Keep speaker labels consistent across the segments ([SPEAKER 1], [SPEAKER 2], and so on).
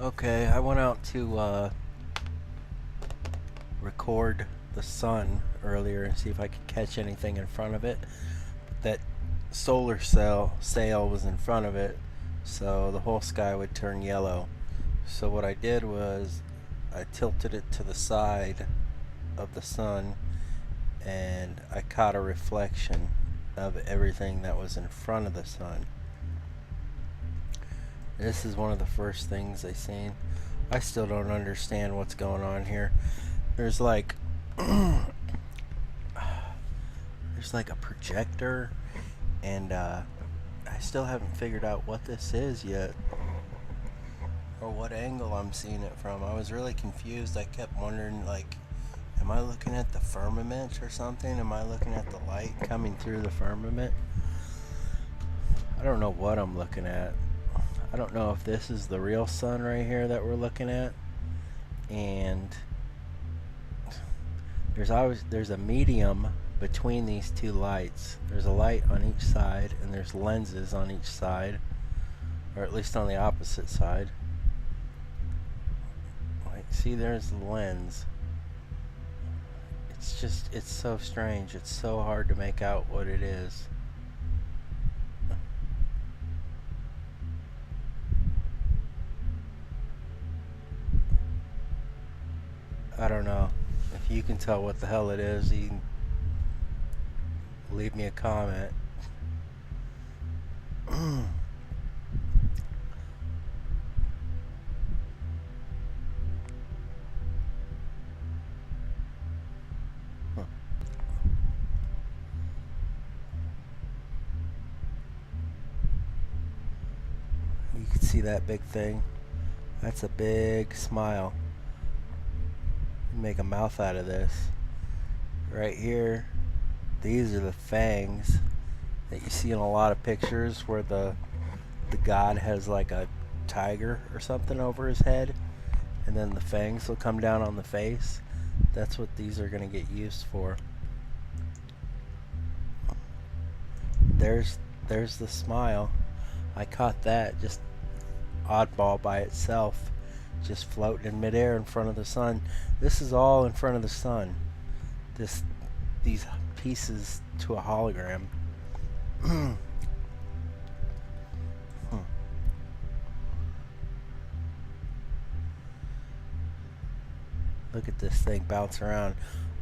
[SPEAKER 1] Okay, I went out to record the sun earlier and see if I could catch anything in front of it. But that solar sail was in front of it, so the whole sky would turn yellow. So what I did was I tilted it to the side of the sun and I caught a reflection of everything that was in front of the sun. This is one of the first things I seen. I still don't understand what's going on here. There's like there's like a projector, and I still haven't figured out what this is yet, or what angle I'm seeing it from. I was really confused. I kept wondering, like, am I looking at the firmament or something? Am I looking at the light coming through the firmament? I don't know what I'm looking at. I don't know if this is the real sun right here that we're looking at, and there's a medium between these two lights. There's a light on each side, and there's lenses on each side, or at least on the opposite side. Like, see, there's the lens. It's so strange. It's so hard to make out what it is. I don't know. If you can tell what the hell it is, you can leave me a comment. You can see that big thing. That's a big smile. Make a mouth out of this. Right here, these are the fangs that you see in a lot of pictures where the god has like a tiger or something over his head, and then the fangs will come down on the face. That's what these are going to get used for. There's the smile. I caught that, just oddball by itself, just floating in midair in front of the sun. This is all in front of the sun. These pieces to a hologram. Look at this thing bounce around.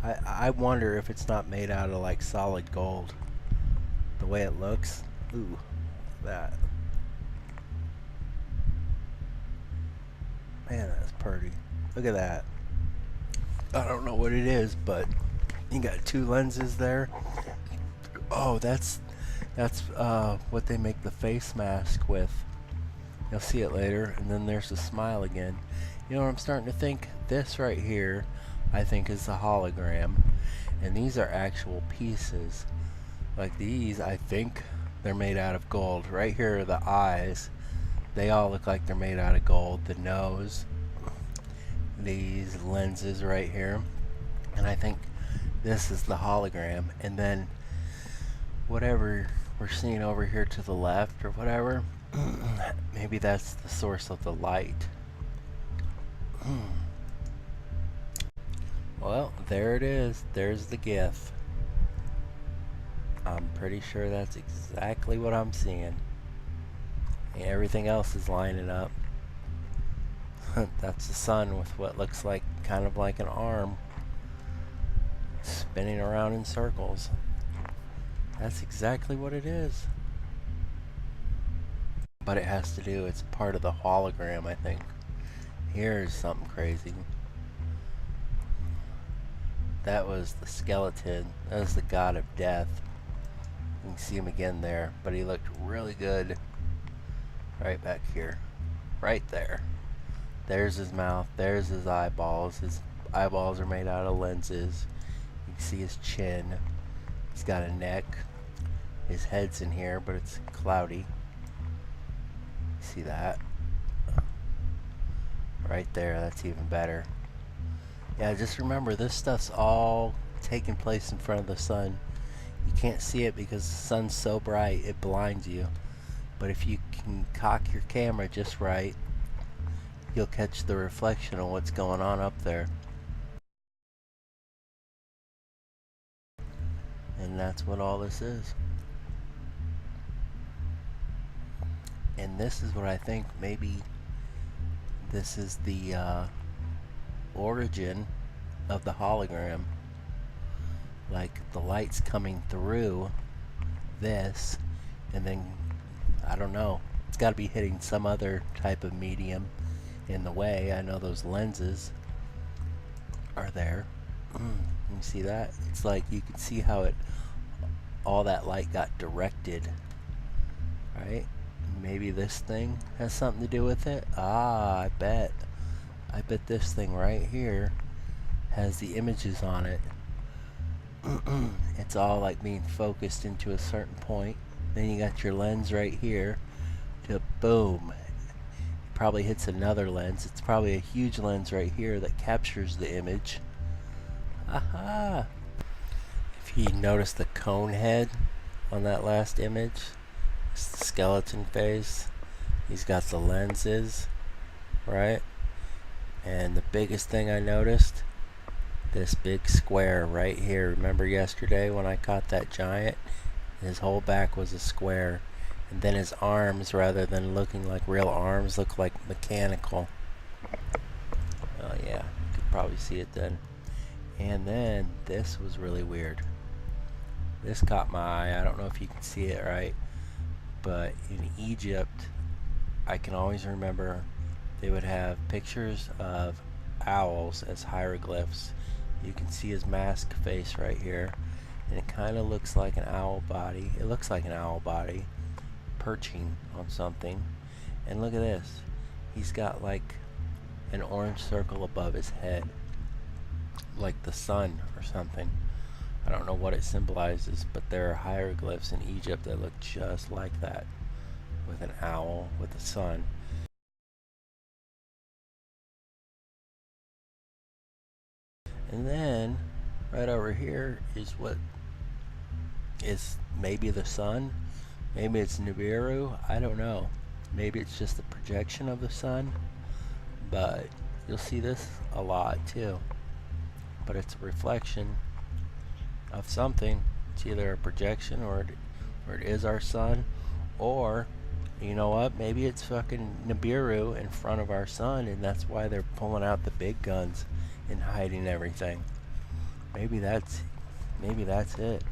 [SPEAKER 1] I wonder if it's not made out of like solid gold. The way it looks. Ooh, that. Man, that's pretty. Look at that. I don't know what it is, but you got two lenses there. Oh, that's what they make the face mask with. You'll see it later. And then there's the smile again. You know what I'm starting to think? This right here, I think, is the hologram, and these are actual pieces. Like these, I think they're made out of gold. Right here are the eyes. They all look like they're made out of gold. The nose, these lenses right here, and I think this is the hologram. And then whatever we're seeing over here to the left or whatever, maybe that's the source of the light. Well, there it is. There's the GIF. I'm pretty sure that's exactly what I'm seeing. And everything else is lining up. That's the sun with what looks like kind of like an arm spinning around in circles. That's exactly what it is. But it has to do, it's part of the hologram, I think. Here's something crazy. That was the skeleton. That was the god of death. You can see him again there, but he looked really good right back here. Right there. There's his mouth. There's his eyeballs. His eyeballs are made out of lenses. You can see his chin. He's got a neck. His head's in here, but it's cloudy. See that? Right there. That's even better. Yeah, just remember, this stuff's all taking place in front of the sun. You can't see it because the sun's so bright it blinds you. But if you can cock your camera just right you'll catch the reflection of what's going on up there. And that's what all this is. And this is what I think maybe this is the origin of the hologram. Like the light's coming through this, and then I don't know, it's got to be hitting some other type of medium in the way. I know those lenses are there. You see that? It's like you can see how all that light got directed, right? Maybe this thing has something to do with it. I bet this thing right here has the images on it. It's all like being focused into a certain point. Then you got your lens right here to boom. It probably hits another lens. It's probably a huge lens right here that captures the image. Aha! If you notice the cone head on that last image, it's the skeleton face. He's got the lenses, right? And the biggest thing I noticed, this big square right here. Remember yesterday when I caught that giant? His whole back was a square. And then his arms, rather than looking like real arms, look like mechanical. Oh yeah, you could probably see it then. And then this was really weird. This caught my eye. I don't know if you can see it right, but in Egypt, I can always remember they would have pictures of owls as hieroglyphs. You can see his mask face right here, and it kind of looks like an owl body. It looks like an owl body perching on something. And look at this. He's got like an orange circle above his head, like the sun or something. I don't know what it symbolizes, but there are hieroglyphs in Egypt that look just like that, with an owl with the sun. And then right over here is what is maybe the sun, maybe it's Nibiru, I don't know. Maybe it's just the projection of the sun, but you'll see this a lot too. But it's a reflection of something. It's either a projection or it is our sun, or you know what, maybe it's fucking Nibiru in front of our sun, and that's why they're pulling out the big guns and hiding everything. Maybe that's it.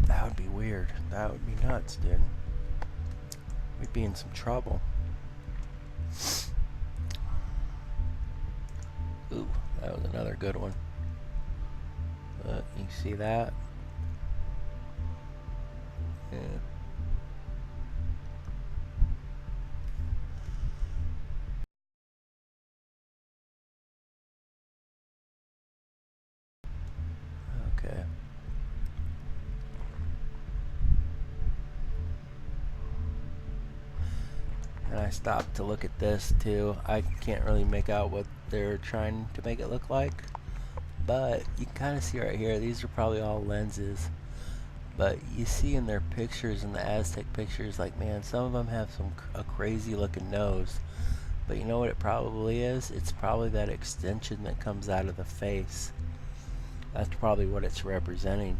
[SPEAKER 1] That would be weird. That would be nuts, dude. We'd be in some trouble. Ooh, that was another good one. You see that? Yeah. Okay. And I stopped to look at this too. I can't really make out what they're trying to make it look like, but you can kind of see right here, these are probably all lenses. But you see in their pictures, in the Aztec pictures, like, man, some of them have a crazy looking nose. But you know what it probably is? It's probably that extension that comes out of the face. That's probably what it's representing.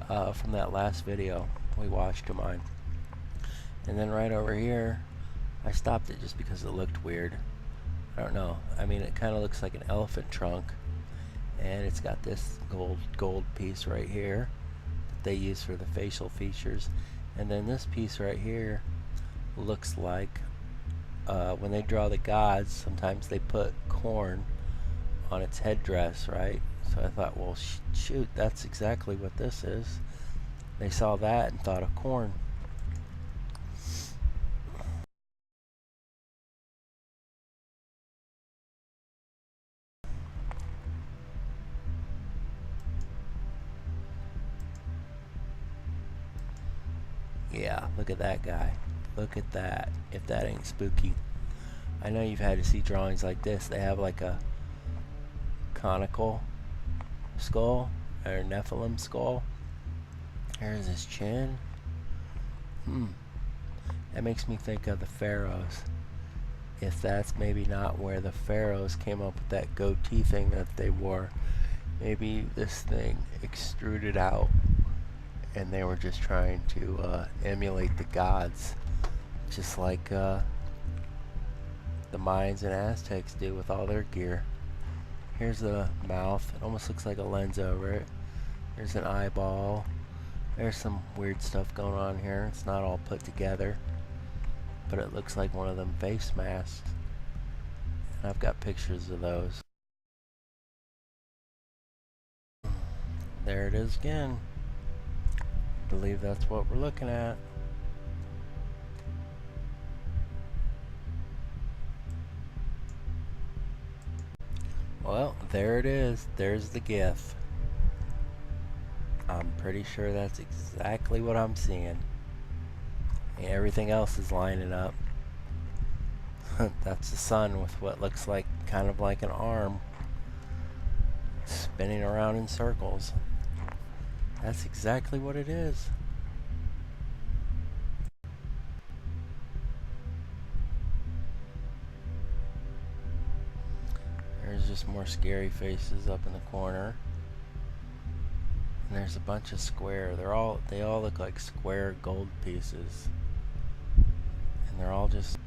[SPEAKER 1] From that last video we watched of mine. And then right over here, I stopped it just because it looked weird. I don't know. I mean, it kind of looks like an elephant trunk. And it's got this gold piece right here that they use for the facial features. And then this piece right here looks like when they draw the gods, sometimes they put corn on its headdress, right? So I thought, well, shoot, that's exactly what this is. They saw that and thought of corn. Yeah, look at that guy. Look at that. If that ain't spooky. I know you've had to see drawings like this. They have like a conical skull, or Nephilim skull. Here's his chin. That makes me think of the pharaohs. if that's maybe not where the pharaohs came up with that goatee thing that they wore. Maybe this thing extruded out and they were just trying to emulate the gods, just like the Mayans and Aztecs did with all their gear. Here's a mouth. It almost looks like a lens over it. There's an eyeball. There's some weird stuff going on here. It's not all put together, but it looks like one of them face masks. And I've got pictures of those. There it is again. I believe that's what we're looking at. Well, there it is. There's the GIF. I'm pretty sure that's exactly what I'm seeing. And everything else is lining up. That's the sun with what looks like kind of like an arm spinning around in circles. That's exactly what it is. There's just more scary faces up in the corner. And there's a bunch of square. They all look like square gold pieces. And they're all just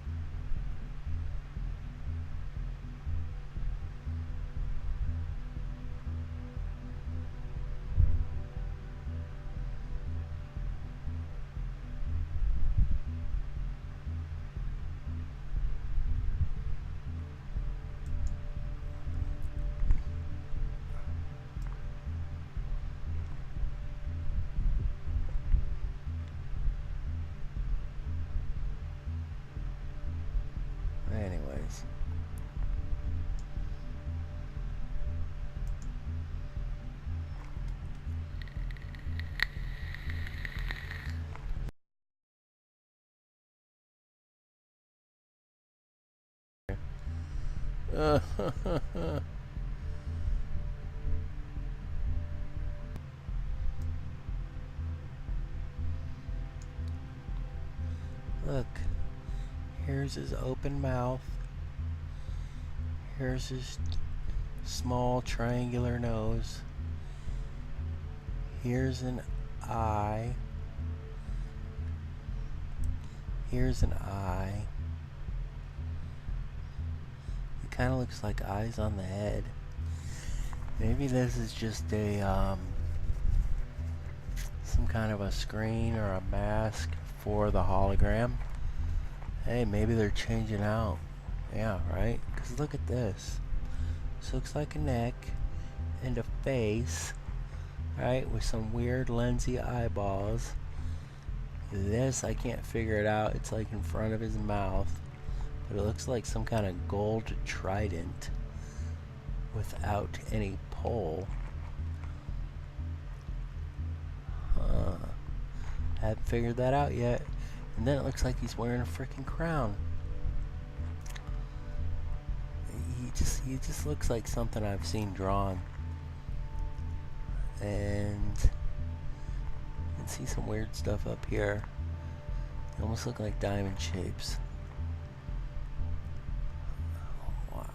[SPEAKER 1] anyways. Look, here's his open mouth. Here's his small triangular nose. Here's an eye. Here's an eye. It kind of looks like eyes on the head. Maybe this is just a some kind of a screen or a mask for the hologram. Hey, maybe they're changing out. Yeah, right? Because look at this. This looks like a neck and a face, right? With some weird lensy eyeballs. This, I can't figure it out. It's like in front of his mouth. But it looks like some kind of gold trident without any pole. Haven't figured that out yet. And then it looks like he's wearing a freaking crown. He just looks like something I've seen drawn. And you can see some weird stuff up here. They almost look like diamond shapes. Wow.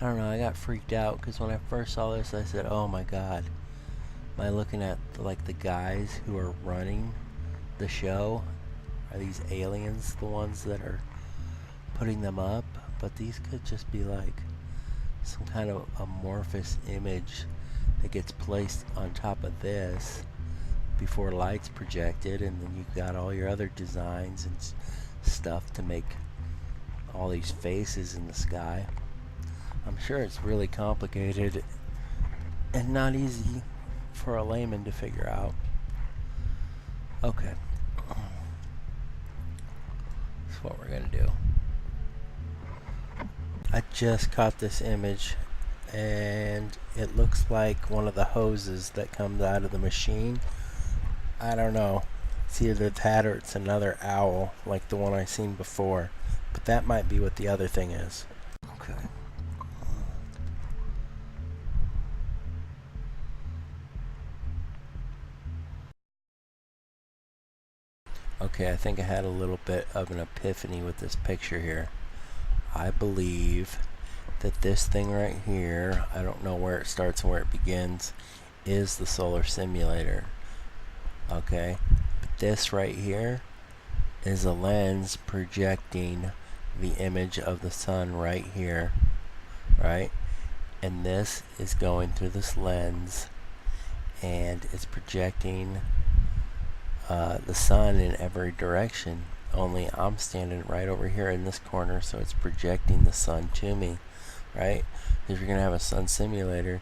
[SPEAKER 1] I don't know, I got freaked out because when I first saw this I said, oh my god. Am I looking at like the guys who are running the show? Are these aliens the ones that are putting them up? But these could just be like some kind of amorphous image that gets placed on top of this before light's projected, and then you've got all your other designs and stuff to make all these faces in the sky. I'm sure it's really complicated and not easy for a layman to figure out. Okay. That's what we're gonna do. I just caught this image and it looks like one of the hoses that comes out of the machine. I don't know. It's either that or it's another owl like the one I seen before. But that might be what the other thing is. Okay. Okay, I think I had a little bit of an epiphany with this picture here. I believe that this thing right here, I don't know where it starts and where it begins, is the solar simulator. Okay, but this right here is a lens projecting the image of the sun right here, right? And this is going through this lens and it's projecting the sun in every direction, only I'm standing right over here in this corner, so it's projecting the sun to me, right? If you're going to have a sun simulator,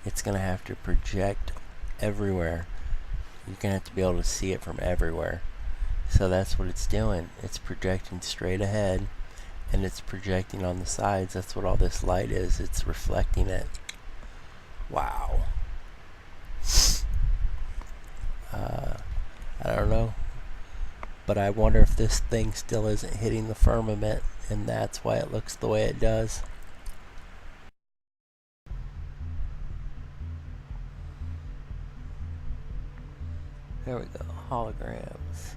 [SPEAKER 1] it's going to have to project everywhere. You're going to have to be able to see it from everywhere. So that's what it's doing. It's projecting straight ahead, and it's projecting on the sides. That's what all this light is. It's reflecting it. Wow. I don't know, but I wonder if this thing still isn't hitting the firmament, and that's why it looks the way it does. There we go, holograms.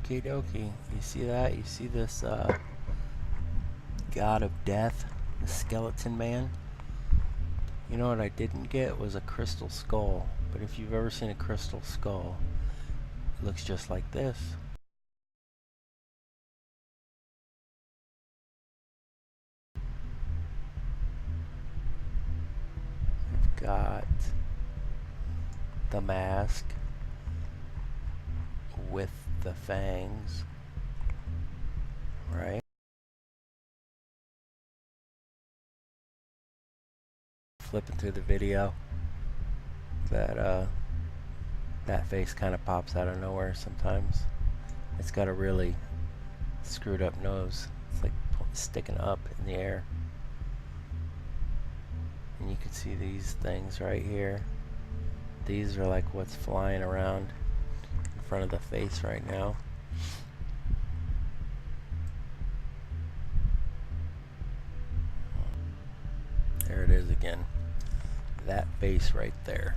[SPEAKER 1] Okie dokie. You see that? You see this god of death, the skeleton man? You know what I didn't get was a crystal skull. But if you've ever seen a crystal skull, it looks just like this. We've got the mask with the fangs, right? Flipping through the video, that face kind of pops out of nowhere sometimes. It's got a really screwed up nose. It's like sticking up in the air. And you can see these things right here. These are like what's flying around in front of the face right now. There it is again. That face right there.